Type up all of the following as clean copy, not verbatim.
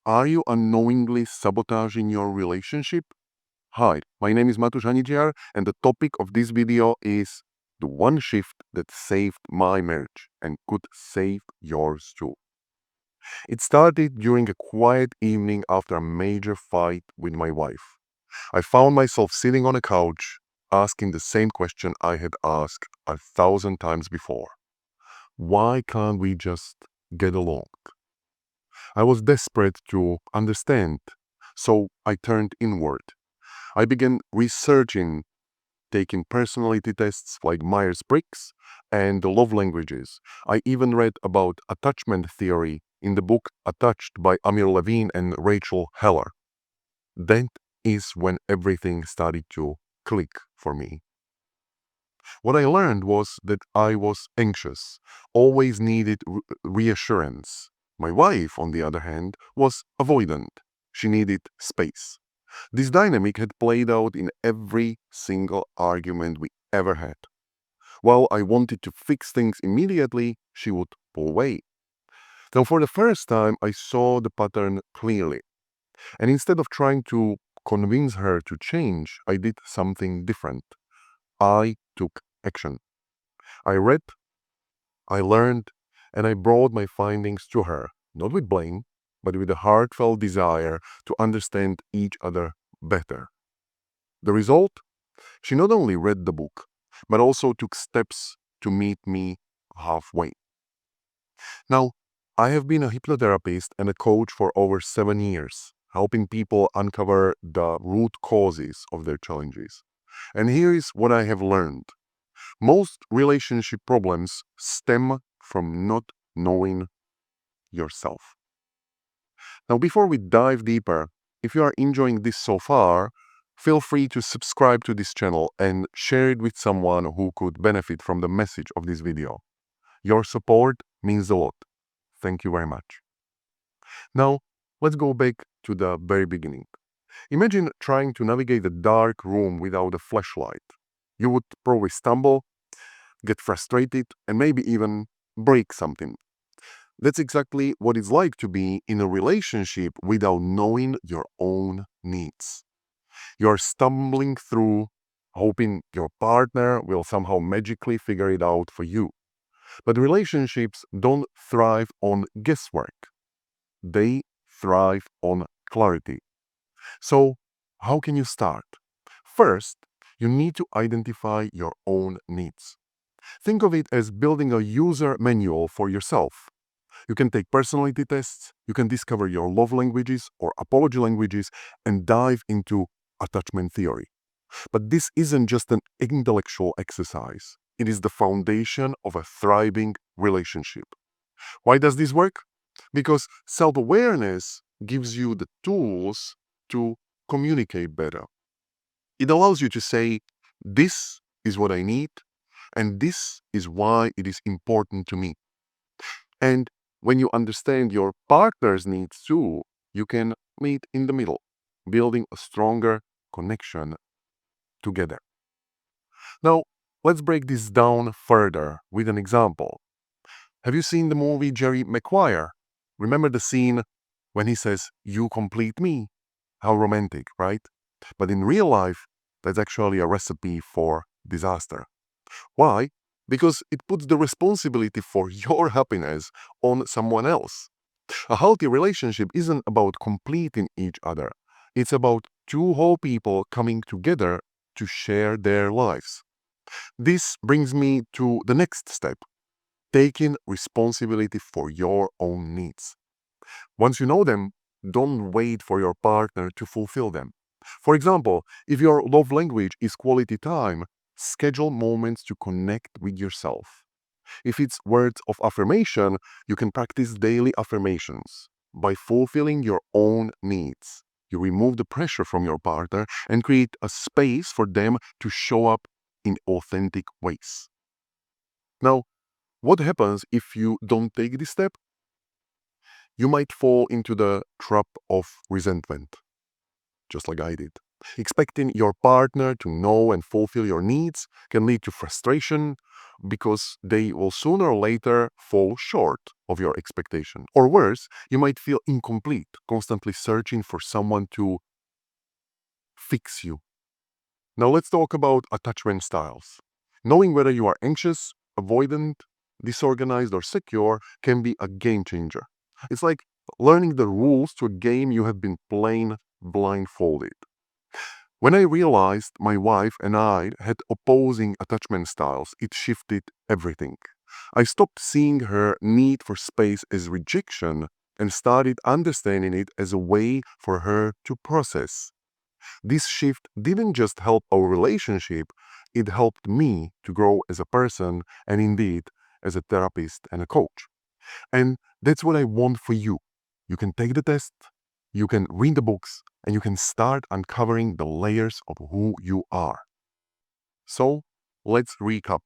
Are you unknowingly sabotaging your relationship? Hi, my name is Matus Hanidziar, and the topic of this video is the one shift that saved my marriage and could save yours too. It started during a quiet evening after a major fight with my wife. I found myself sitting on a couch asking the same question I had asked 1,000 times before. Why can't we just get along? I was desperate to understand, so I turned inward. I began researching, taking personality tests like Myers-Briggs and the love languages. I even read about attachment theory in the book Attached by Amir Levine and Rachel Heller. That is when everything started to click for me. What I learned was that I was anxious, always needed reassurance. My wife, on the other hand, was avoidant. She needed space. This dynamic had played out in every single argument we ever had. While I wanted to fix things immediately, she would pull away. Now, for the first time, I saw the pattern clearly. And instead of trying to convince her to change, I did something different. I took action. I read, I learned, and I brought my findings to her, not with blame, but with a heartfelt desire to understand each other better. The result? She not only read the book, but also took steps to meet me halfway. Now, I have been a hypnotherapist and a coach for over 7 years, helping people uncover the root causes of their challenges. And here is what I have learned. Most relationship problems stem from not knowing yourself. Now, before we dive deeper, if you are enjoying this so far, feel free to subscribe to this channel and share it with someone who could benefit from the message of this video. Your support means a lot. Thank you very much. Now, let's go back to the very beginning. Imagine trying to navigate a dark room without a flashlight. You would probably stumble, get frustrated, and maybe even break something. That's exactly what it's like to be in a relationship without knowing your own needs. You're stumbling through, hoping your partner will somehow magically figure it out for you. But relationships don't thrive on guesswork, they thrive on clarity. So, how can you start? First, you need to identify your own needs. Think of it as building a user manual for yourself. You can take personality tests, you can discover your love languages or apology languages, and dive into attachment theory. But this isn't just an intellectual exercise, it is the foundation of a thriving relationship. Why does this work? Because self awareness gives you the tools to communicate better. It allows you to say, this is what I need, and this is why it is important to me. And when you understand your partner's needs too, you can meet in the middle, building a stronger connection together. Now, let's break this down further with an example. Have you seen the movie Jerry Maguire? Remember the scene when he says, "You complete me"? How romantic, right? But in real life, that's actually a recipe for disaster. Why? Because it puts the responsibility for your happiness on someone else. A healthy relationship isn't about completing each other. It's about two whole people coming together to share their lives. This brings me to the next step, taking responsibility for your own needs. Once you know them, don't wait for your partner to fulfill them. For example, if your love language is quality time, schedule moments to connect with yourself. If it's words of affirmation, you can practice daily affirmations. By fulfilling your own needs, you remove the pressure from your partner and create a space for them to show up in authentic ways. Now, what happens if you don't take this step? You might fall into the trap of resentment, just like I did. Expecting your partner to know and fulfill your needs can lead to frustration because they will sooner or later fall short of your expectation. Or worse, you might feel incomplete, constantly searching for someone to fix you. Now let's talk about attachment styles. Knowing whether you are anxious, avoidant, disorganized, or secure can be a game changer. It's like learning the rules to a game you have been playing blindfolded. When I realized my wife and I had opposing attachment styles, it shifted everything. I stopped seeing her need for space as rejection and started understanding it as a way for her to process. This shift didn't just help our relationship, it helped me to grow as a person and indeed as a therapist and a coach. And that's what I want for you. You can take the test, you can read the books, and you can start uncovering the layers of who you are. So let's recap.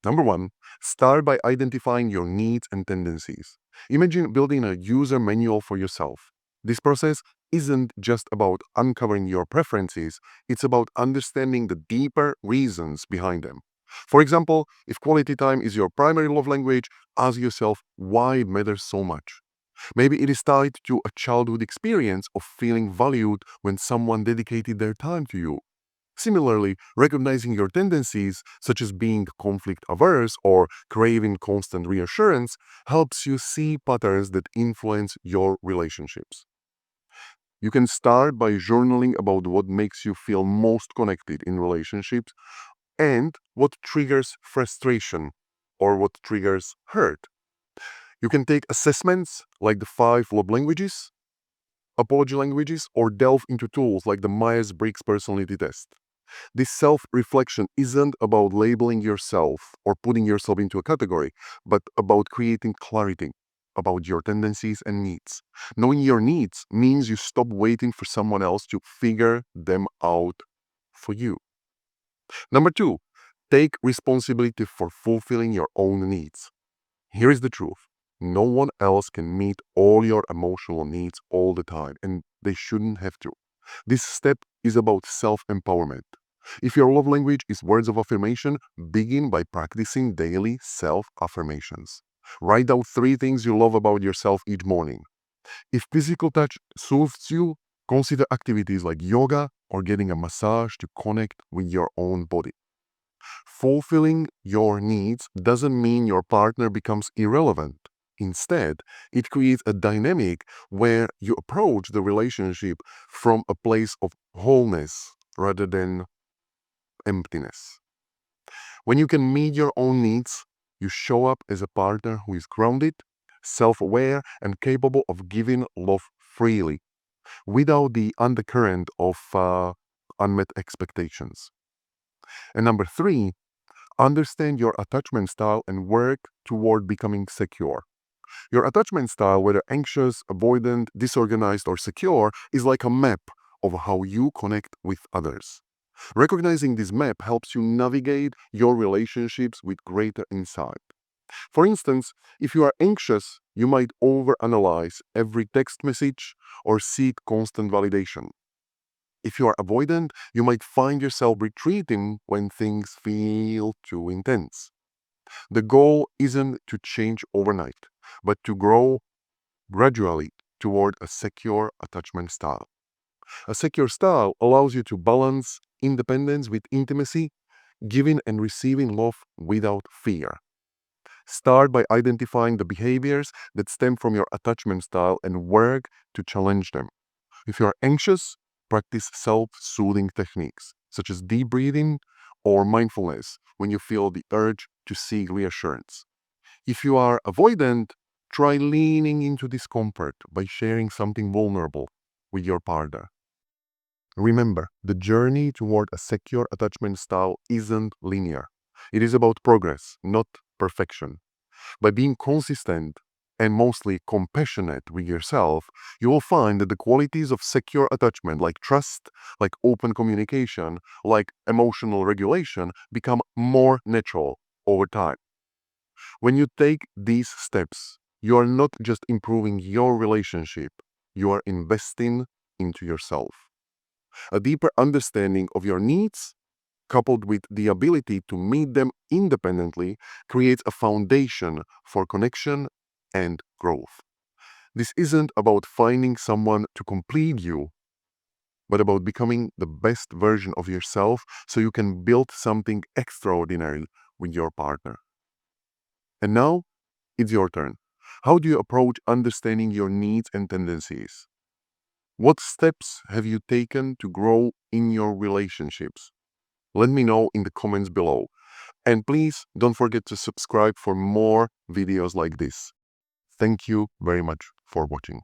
Number one, start by identifying your needs and tendencies. Imagine building a user manual for yourself. This process isn't just about uncovering your preferences, it's about understanding the deeper reasons behind them. For example, if quality time is your primary love language, ask yourself why it matters so much. Maybe it is tied to a childhood experience of feeling valued when someone dedicated their time to you. Similarly, recognizing your tendencies, such as being conflict averse or craving constant reassurance, helps you see patterns that influence your relationships. You can start by journaling about what makes you feel most connected in relationships and what triggers frustration or what triggers hurt. You can take assessments like the 5 love languages, apology languages, or delve into tools like the Myers-Briggs personality test. This self reflection isn't about labeling yourself or putting yourself into a category, but about creating clarity about your tendencies and needs. Knowing your needs means you stop waiting for someone else to figure them out for you. Number two, take responsibility for fulfilling your own needs. Here is the truth: no one else can meet all your emotional needs all the time, and they shouldn't have to. This step is about self empowerment. If your love language is words of affirmation, begin by practicing daily self affirmations. Write down 3 things you love about yourself each morning. If physical touch soothes you, consider activities like yoga or getting a massage to connect with your own body. Fulfilling your needs doesn't mean your partner becomes irrelevant. Instead, it creates a dynamic where you approach the relationship from a place of wholeness rather than emptiness. When you can meet your own needs, you show up as a partner who is grounded, self aware, and capable of giving love freely without the undercurrent of unmet expectations. And number three, understand your attachment style and work toward becoming secure. Your attachment style, whether anxious, avoidant, disorganized, or secure, is like a map of how you connect with others. Recognizing this map helps you navigate your relationships with greater insight. For instance, if you are anxious, you might overanalyze every text message or seek constant validation. If you are avoidant, you might find yourself retreating when things feel too intense. The goal isn't to change overnight, but to grow gradually toward a secure attachment style. A secure style allows you to balance independence with intimacy, giving and receiving love without fear. Start by identifying the behaviors that stem from your attachment style and work to challenge them. If you are anxious, practice self soothing techniques such as deep breathing or mindfulness when you feel the urge to seek reassurance. If you are avoidant, try leaning into discomfort by sharing something vulnerable with your partner. Remember, the journey toward a secure attachment style isn't linear. It is about progress, not perfection. By being consistent and mostly compassionate with yourself, you will find that the qualities of secure attachment, like trust, like open communication, like emotional regulation, become more natural over time. When you take these steps, you are not just improving your relationship, you are investing into yourself. A deeper understanding of your needs, coupled with the ability to meet them independently, creates a foundation for connection and growth. This isn't about finding someone to complete you, but about becoming the best version of yourself so you can build something extraordinary with your partner. And now, it's your turn. How do you approach understanding your needs and tendencies? What steps have you taken to grow in your relationships? Let me know in the comments below. And please don't forget to subscribe for more videos like this. Thank you very much for watching.